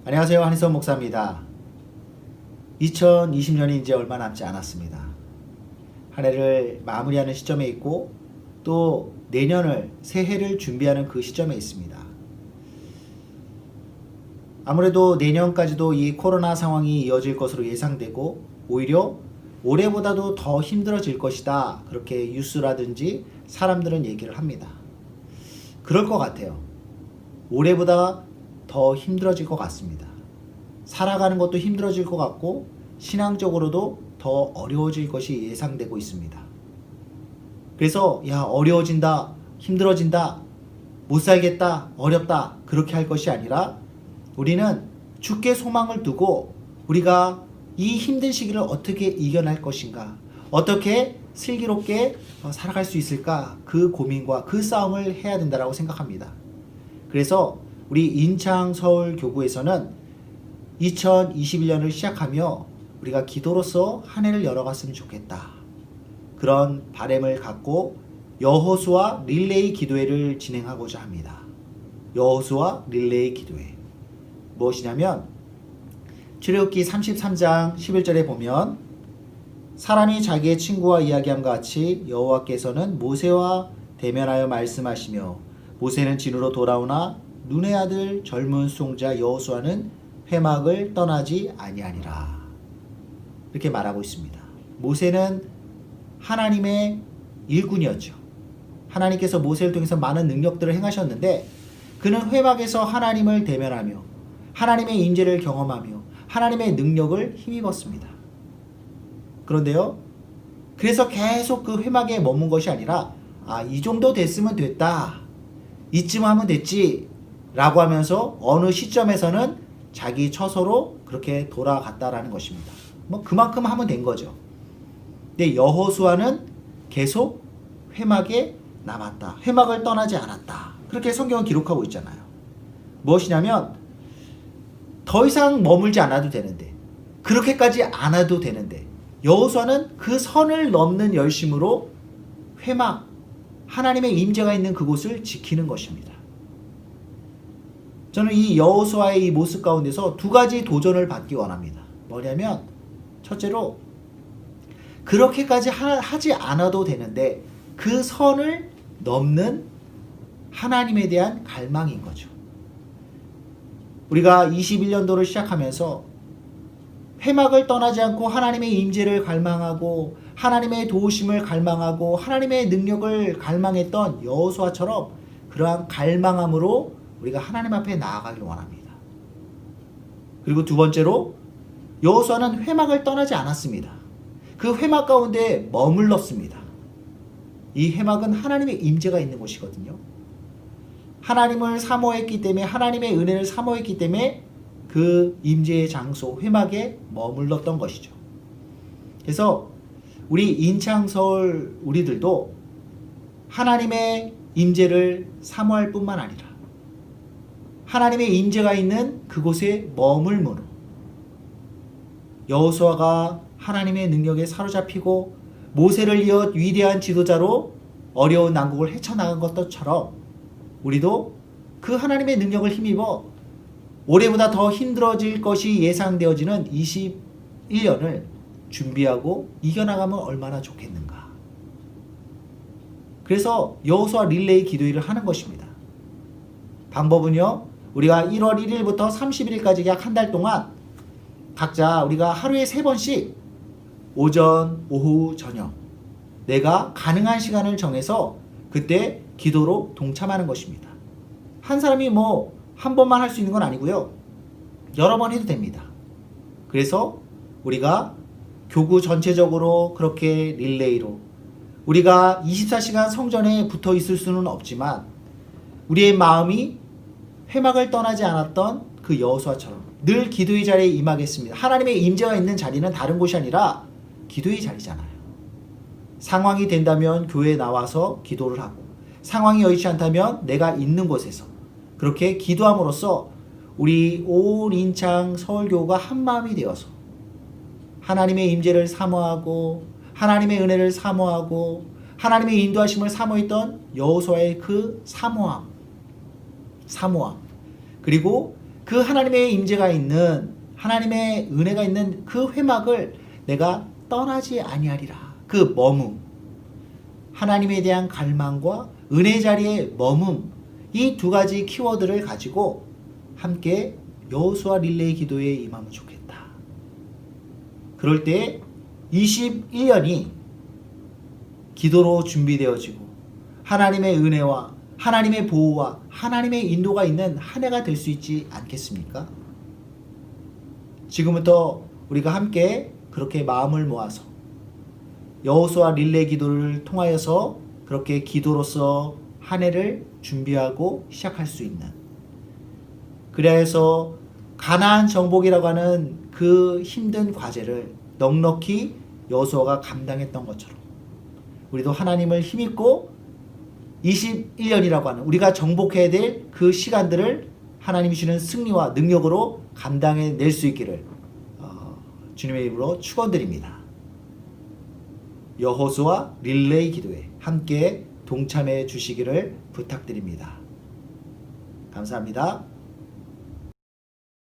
안녕하세요. 한희석 목사입니다. 2020년이 이제 얼마 남지 않았습니다. 한 해를 마무리하는 시점에 있고 또 내년을 새해를 준비하는 그 시점에 있습니다. 아무래도 내년까지도 이 코로나 상황이 이어질 것으로 예상되고 오히려 올해보다도 더 힘들어질 것이다. 그렇게 뉴스라든지 사람들은 얘기를 합니다. 그럴 것 같아요. 올해보다 더 힘들어질 것 같습니다. 살아가는 것도 힘들어질 것 같고 신앙적으로도 더 어려워질 것이 예상되고 있습니다. 그래서 어려워진다, 힘들어진다, 못 살겠다, 어렵다 그렇게 할 것이 아니라 우리는 주께 소망을 두고 우리가 이 힘든 시기를 어떻게 이겨낼 것인가, 어떻게 슬기롭게 살아갈 수 있을까, 그 고민과 그 싸움을 해야 된다고 생각합니다. 그래서 우리 인창 서울교구에서는 2021년을 시작하며 우리가 기도로서 한 해를 열어갔으면 좋겠다. 그런 바람을 갖고 여호수아 릴레이 기도회를 진행하고자 합니다. 여호수아 릴레이 기도회. 무엇이냐면 출애굽기 33장 11절에 보면 사람이 자기의 친구와 이야기함과 같이 여호와께서는 모세와 대면하여 말씀하시며 모세는 진으로 돌아오나 눈의 아들 젊은 수송자 여호수아는 회막을 떠나지 아니하니라. 이렇게 말하고 있습니다. 모세는 하나님의 일꾼이었죠. 하나님께서 모세를 통해서 많은 능력들을 행하셨는데 그는 회막에서 하나님을 대면하며 하나님의 임재를 경험하며 하나님의 능력을 힘입었습니다. 그런데요, 그래서 계속 그 회막에 머문 것이 아니라 이 정도 됐으면 됐다, 이쯤 하면 됐지 라고 하면서 어느 시점에서는 자기 처소로 그렇게 돌아갔다라는 것입니다. 그만큼 하면 된 거죠. 근데 여호수아는 계속 회막에 남았다, 회막을 떠나지 않았다, 그렇게 성경은 기록하고 있잖아요. 무엇이냐면 더 이상 머물지 않아도 되는데, 그렇게까지 안 해도 되는데 여호수아는 그 선을 넘는 열심으로 회막, 하나님의 임재가 있는 그곳을 지키는 것입니다. 저는 이 여호수아의 이 모습 가운데서 두 가지 도전을 받기 원합니다. 뭐냐면 첫째로 그렇게까지 하지 않아도 되는데 그 선을 넘는 하나님에 대한 갈망인 거죠. 우리가 21년도를 시작하면서 회막을 떠나지 않고 하나님의 임재를 갈망하고 하나님의 도우심을 갈망하고 하나님의 능력을 갈망했던 여호수아처럼 그러한 갈망함으로 우리가 하나님 앞에 나아가길 원합니다. 그리고 두 번째로 여호수아는 회막을 떠나지 않았습니다. 그 회막 가운데 머물렀습니다. 이 회막은 하나님의 임재가 있는 곳이거든요. 하나님을 사모했기 때문에, 하나님의 은혜를 사모했기 때문에 그 임재의 장소 회막에 머물렀던 것이죠. 그래서 우리 인창서울 우리들도 하나님의 임재를 사모할 뿐만 아니라 하나님의 임재가 있는 그곳에 머물므로 여호수아가 하나님의 능력에 사로잡히고 모세를 이어 위대한 지도자로 어려운 난국을 헤쳐나간 것처럼 우리도 그 하나님의 능력을 힘입어 올해보다 더 힘들어질 것이 예상되어지는 21년을 준비하고 이겨나가면 얼마나 좋겠는가. 그래서 여호수아 릴레이 기도회를 하는 것입니다. 방법은요, 우리가 1월 1일부터 31일까지 약 한 달 동안 각자 우리가 하루에 3번씩 오전, 오후, 저녁 내가 가능한 시간을 정해서 그때 기도로 동참하는 것입니다. 한 사람이 한 번만 할 수 있는 건 아니고요, 여러 번 해도 됩니다. 그래서 우리가 교구 전체적으로 그렇게 릴레이로 우리가 24시간 성전에 붙어 있을 수는 없지만 우리의 마음이 회막을 떠나지 않았던 그 여호수아처럼 늘 기도의 자리에 임하겠습니다. 하나님의 임재가 있는 자리는 다른 곳이 아니라 기도의 자리잖아요. 상황이 된다면 교회에 나와서 기도를 하고, 상황이 여의치 않다면 내가 있는 곳에서 그렇게 기도함으로써 우리 온 인창 서울교구가 한마음이 되어서 하나님의 임재를 사모하고 하나님의 은혜를 사모하고 하나님의 인도하심을 사모했던 여호수아의 그 사모함, 그리고 그 하나님의 임재가 있는, 하나님의 은혜가 있는 그 회막을 내가 떠나지 아니하리라. 그 머문, 하나님에 대한 갈망과 은혜 자리의 머문, 이 두 가지 키워드를 가지고 함께 여호수아 릴레이 기도에 임하면 좋겠다. 그럴 때 21년이 기도로 준비되어지고 하나님의 은혜와 하나님의 보호와 하나님의 인도가 있는 한 해가 될 수 있지 않겠습니까? 지금부터 우리가 함께 그렇게 마음을 모아서 여호수아 릴레이 기도를 통하여서 그렇게 기도로서 한 해를 준비하고 시작할 수 있는, 그래서 가나안 정복이라고 하는 그 힘든 과제를 넉넉히 여호수아가 감당했던 것처럼 우리도 하나님을 힘입고 21년이라고 하는 우리가 정복해야 될 그 시간들을 하나님이 주시는 승리와 능력으로 감당해낼 수 있기를 주님의 이름으로 축원드립니다. 여호수아 릴레이 기도에 함께 동참해 주시기를 부탁드립니다. 감사합니다.